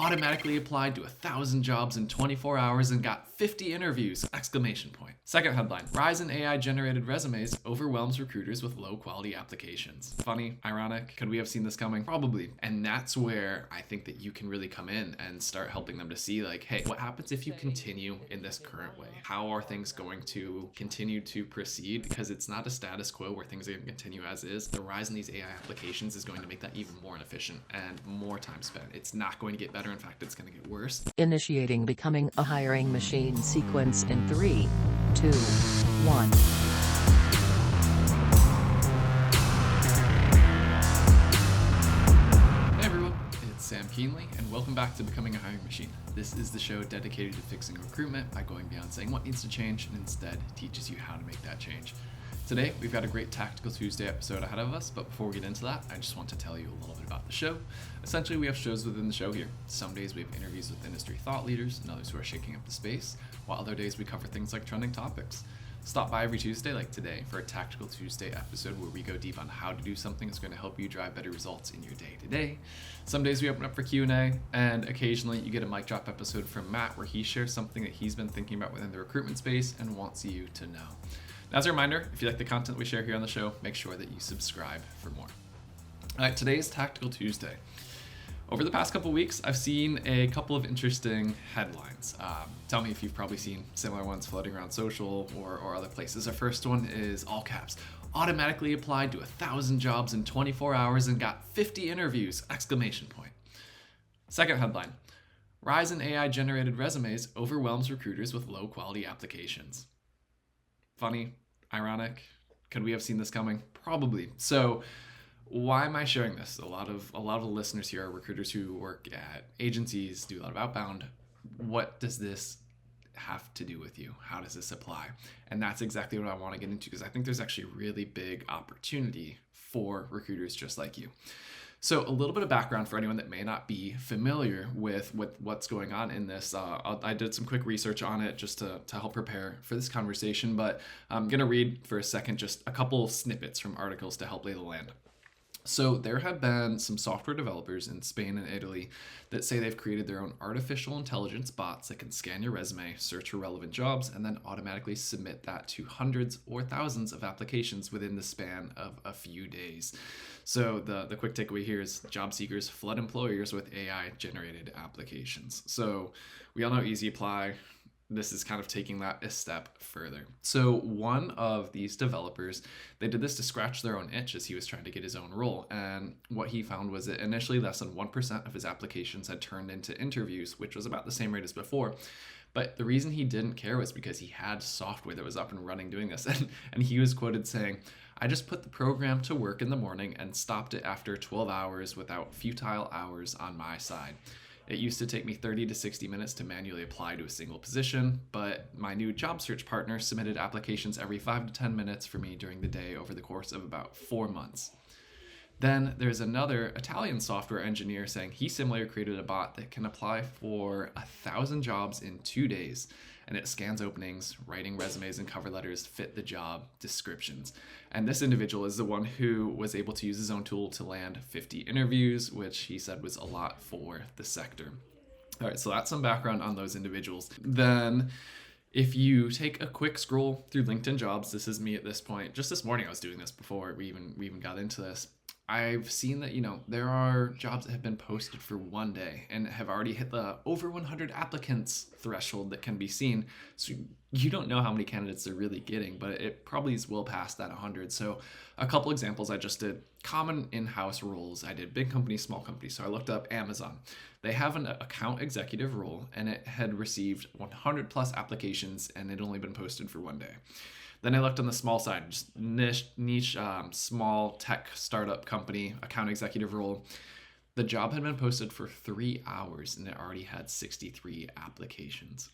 automatically applied to 1,000 jobs in 24 hours and got 50 interviews! Exclamation point. Second headline, rise in AI generated resumes overwhelms recruiters with low quality applications. Funny, ironic, could we have seen this coming? Probably. And that's where I think that you can really come in and start helping them to see like, hey, what happens if you continue in this current way? How are things going to continue to proceed? Because it's not a status quo where things are going to continue as is. The rise in these AI applications is going to make that even more inefficient and more time spent. It's not going to get better. In fact, it's going to get worse. Initiating becoming a hiring machine sequence in 3, 2, 1. Hey everyone, it's Sam Keenly, and welcome back to Becoming a Hiring Machine. This is the show dedicated to fixing recruitment by going beyond saying what needs to change and instead teaches you how to make that change. Today, we've got a great Tactical Tuesday episode ahead of us, but before we get into that, I just want to tell you a little bit about the show. Essentially, we have shows within the show here. Some days we have interviews with industry thought leaders and others who are shaking up the space, while other days we cover things like trending topics. Stop by every Tuesday, like today, for a Tactical Tuesday episode where we go deep on how to do something that's going to help you drive better results in your day-to-day. Some days we open up for Q&A, and occasionally you get a mic drop episode from Matt where he shares something that he's been thinking about within the recruitment space and wants you to know. As a reminder, if you like the content we share here on the show, make sure that you subscribe for more. All right, today is Tactical Tuesday. Over the past couple weeks, I've seen a couple of interesting headlines. Tell me if you've probably seen similar ones floating around social or other places. The first one is all caps. Automatically applied to 1,000 jobs in 24 hours and got 50 interviews! Exclamation point. Second headline, rise in AI generated resumes overwhelms recruiters with low quality applications. Funny, ironic, could we have seen this coming? Probably. So why am I sharing this? A lot of the listeners here are recruiters who work at agencies, do a lot of outbound. What does this have to do with you? How does this apply? And that's exactly what I want to get into, because I think there's actually really big opportunity for recruiters just like you. So a little bit of background for anyone that may not be familiar with what's going on in this. I did some quick research on it just to help prepare for this conversation, but I'm going to read for a second just a couple snippets from articles to help lay the land. So there have been some software developers in Spain and Italy that say they've created their own artificial intelligence bots that can scan your resume, search for relevant jobs, and then automatically submit that to hundreds or thousands of applications within the span of a few days. So the quick takeaway here is job seekers flood employers with AI-generated applications. So we all know Easy Apply. This is kind of taking that a step further. So one of these developers, they did this to scratch their own itch as he was trying to get his own role. And what he found was that initially less than 1% of his applications had turned into interviews, which was about the same rate as before. But the reason he didn't care was because he had software that was up and running doing this. And he was quoted saying, "I just put the program to work in the morning and stopped it after 12 hours without futile hours on my side. It used to take me 30 to 60 minutes to manually apply to a single position, but my new job search partner submitted applications every 5 to 10 minutes for me during the day over the course of about 4 months." Then there's another Italian software engineer saying he similarly created a bot that can apply for 1,000 jobs in 2 days, and it scans openings, writing resumes and cover letters fit the job descriptions. And this individual is the one who was able to use his own tool to land 50 interviews, which he said was a lot for the sector. All right, so that's some background on those individuals. Then if you take a quick scroll through LinkedIn jobs, this is me at this point. Just this morning I was doing this before we even got into this. I've seen that, there are jobs that have been posted for 1 day and have already hit the over 100 applicants threshold that can be seen. So you don't know how many candidates they're really getting, but it probably is well past that 100. So a couple examples I just did. Common in-house roles. I did big companies, small companies. So I looked up Amazon. They have an account executive role, and it had received 100 plus applications, and it had only been posted for 1 day. Then I looked on the small side, just niche small tech startup company, account executive role. The job had been posted for 3 hours and it already had 63 applications.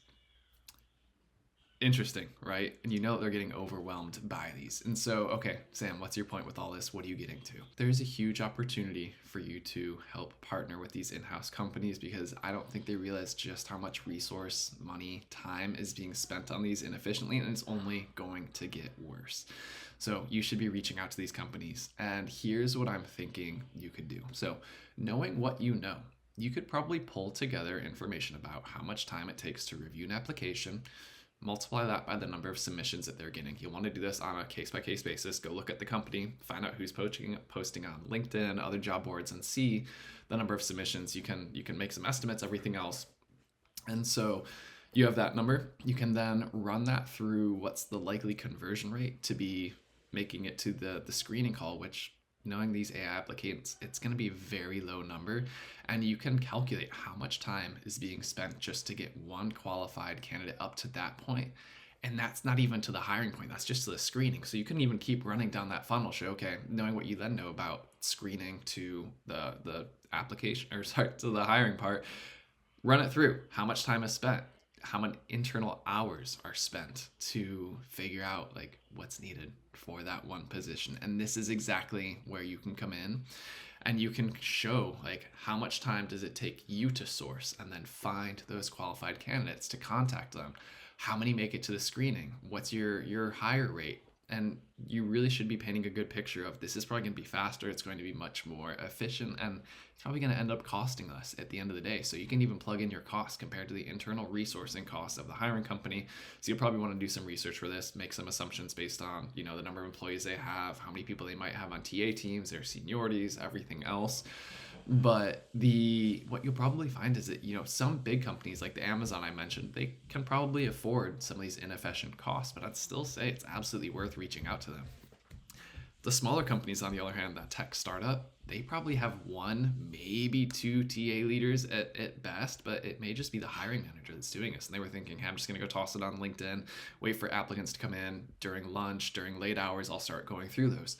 Interesting, right? And they're getting overwhelmed by these. And so, okay, Sam, what's your point with all this? What are you getting to? There's a huge opportunity for you to help partner with these in-house companies, because I don't think they realize just how much resource, money, time is being spent on these inefficiently, and it's only going to get worse. So you should be reaching out to these companies. And here's what I'm thinking you could do. So knowing what you know, you could probably pull together information about how much time it takes to review an application, multiply that by the number of submissions that they're getting. You'll want to do this on a case-by-case basis. Go look at the company, find out who's posting on LinkedIn, other job boards, and see the number of submissions. You can make some estimates, everything else. And so you have that number. You can then run that through what's the likely conversion rate to be making it to the screening call, which, knowing these AI applicants, it's going to be a very low number. And you can calculate how much time is being spent just to get one qualified candidate up to that point. And that's not even to the hiring point. That's just to the screening. So you can even keep running down that funnel. Show, okay, knowing what you then know about screening to the application, or sorry, to the hiring part, run it through. How much time is spent? How many internal hours are spent to figure out like what's needed for that one position? And this is exactly where you can come in, and you can show like how much time does it take you to source and then find those qualified candidates to contact them. How many make it to the screening? What's your hire rate? And you really should be painting a good picture of, this is probably going to be faster, it's going to be much more efficient, and it's probably going to end up costing us at the end of the day. So you can even plug in your costs compared to the internal resourcing costs of the hiring company. So you'll probably want to do some research for this, make some assumptions based on, the number of employees they have, how many people they might have on TA teams, their seniorities, everything else. But what you'll probably find is that, some big companies like the Amazon I mentioned, they can probably afford some of these inefficient costs, but I'd still say it's absolutely worth reaching out to them. The smaller companies, on the other hand, that tech startup, they probably have one, maybe two TA leaders at best, but it may just be the hiring manager that's doing this. And they were thinking, hey, I'm just going to go toss it on LinkedIn, wait for applicants to come in during lunch, during late hours, I'll start going through those.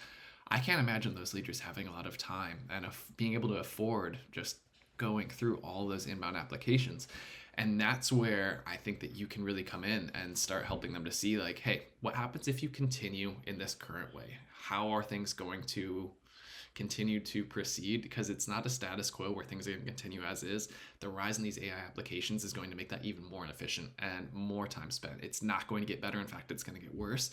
I can't imagine those leaders having a lot of time and being able to afford just going through all those inbound applications. And that's where I think that you can really come in and start helping them to see like, hey, what happens if you continue in this current way? How are things going to continue to proceed? Because it's not a status quo where things are going to continue as is. The rise in these AI applications is going to make that even more inefficient and more time spent. It's not going to get better. In fact, it's going to get worse.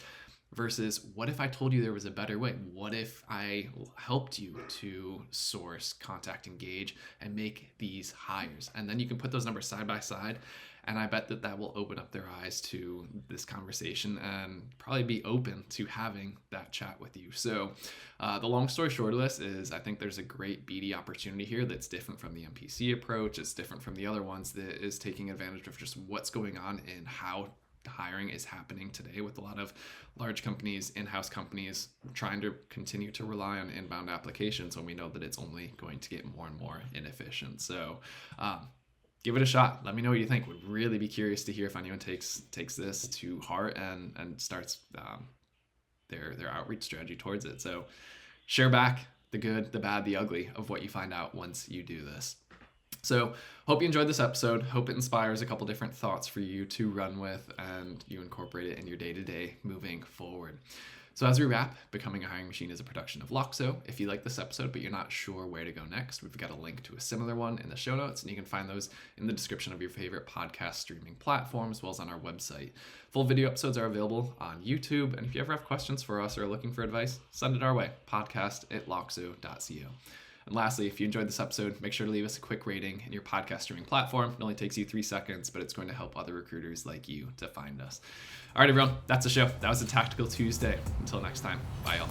Versus, what if I told you there was a better way? What if I helped you to source, contact, engage, and make these hires? And then you can put those numbers side by side, and I bet that will open up their eyes to this conversation and probably be open to having that chat with you. So the long story short of this is, I think there's a great BD opportunity here that's different from the MPC approach. It's different from the other ones, that is taking advantage of just what's going on and how hiring is happening today with a lot of large companies, in-house companies trying to continue to rely on inbound applications when we know that it's only going to get more and more inefficient. So give it a shot. Let me know what you think. Would really be curious to hear if anyone takes this to heart and starts their outreach strategy towards it. So share back the good, the bad, the ugly of what you find out once you do this. So hope you enjoyed this episode. Hope it inspires a couple different thoughts for you to run with and you incorporate it in your day-to-day moving forward. So as we wrap, Becoming a Hiring Machine is a production of Loxo. If you like this episode but you're not sure where to go next, we've got a link to a similar one in the show notes, and you can find those in the description of your favorite podcast streaming platform, as well as on our website. Full video episodes are available on YouTube, and if you ever have questions for us or are looking for advice, send it our way, podcast@loxo.co. And lastly, if you enjoyed this episode, make sure to leave us a quick rating in your podcast streaming platform. It only takes you 3 seconds, but it's going to help other recruiters like you to find us. All right, everyone, that's the show. That was a Tactical Tuesday. Until next time, bye, y'all.